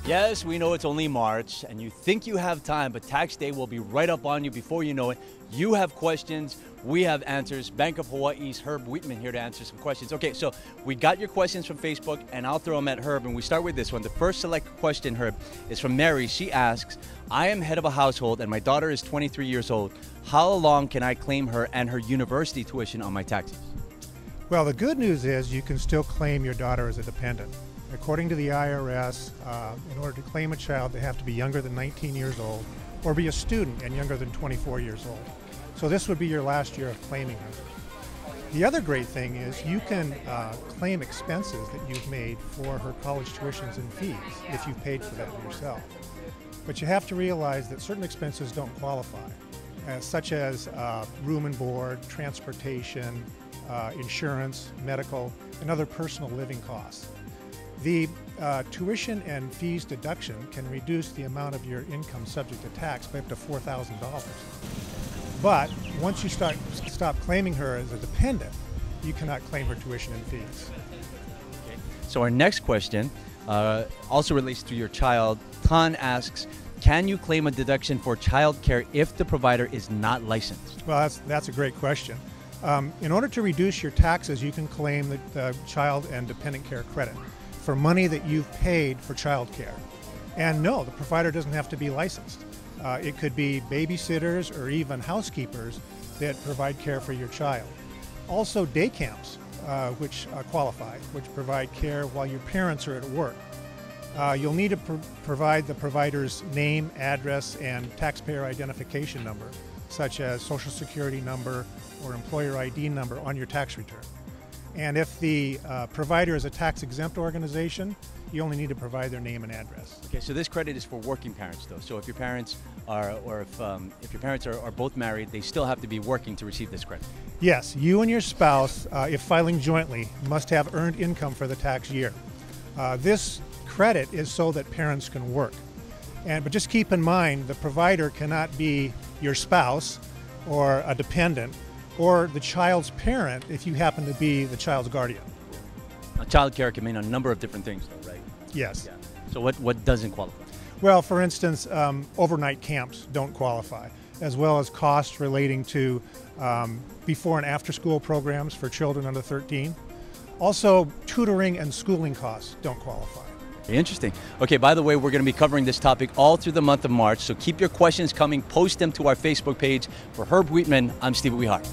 Yes, we know it's only March and you think you have time, but tax day will be right up on you before you know it. You have questions, we have answers. Bank of Hawaii's Herb Wheatman here to answer some questions. Okay, so we got your questions from Facebook and I'll throw them at Herb, and we start with this one. The first select question, Herb, is from Mary. She asks, I am head of a household and my daughter is 23 years old. How long can I claim her and her university tuition on my taxes? Well, the good news is you can still claim your daughter as a dependent. According to the IRS, in order to claim a child, they have to be younger than 19 years old or be a student and younger than 24 years old. So this would be your last year of claiming her. The other great thing is you can claim expenses that you've made for her college tuitions and fees if you've paid for them yourself. But you have to realize that certain expenses don't qualify, such as room and board, transportation, insurance, medical, and other personal living costs. The tuition and fees deduction can reduce the amount of your income subject to tax by up to $4,000. But once you stop claiming her as a dependent, you cannot claim her tuition and fees. Okay. So our next question also relates to your child. Tan asks, can you claim a deduction for childcare if the provider is not licensed? Well, that's a great question. In order to reduce your taxes, you can claim the child and dependent care credit for money that you've paid for child care. And no, the provider doesn't have to be licensed. It could be babysitters or even housekeepers that provide care for your child. Also day camps, which qualify, which provide care while your parents are at work. You'll need to provide the provider's name, address, and taxpayer identification number, such as Social Security number or employer ID number on your tax return. And if the provider is a tax-exempt organization, you only need to provide their name and address. Okay, so this credit is for working parents, though. So if your parents are, or if your parents are both married, they still have to be working to receive this credit. Yes, you and your spouse, if filing jointly, must have earned income for the tax year. This credit is so that parents can work. But just keep in mind, the provider cannot be your spouse or a dependent or the child's parent if you happen to be the child's guardian. Child care can mean a number of different things, though, right? Yes. Yeah. So what doesn't qualify? Well, for instance, overnight camps don't qualify, as well as costs relating to before and after school programs for children under 13. Also, tutoring and schooling costs don't qualify. Interesting. Okay, by the way, we're going to be covering this topic all through the month of March, so keep your questions coming. Post them to our Facebook page. For Herb Wheatman, I'm Steve Wihar.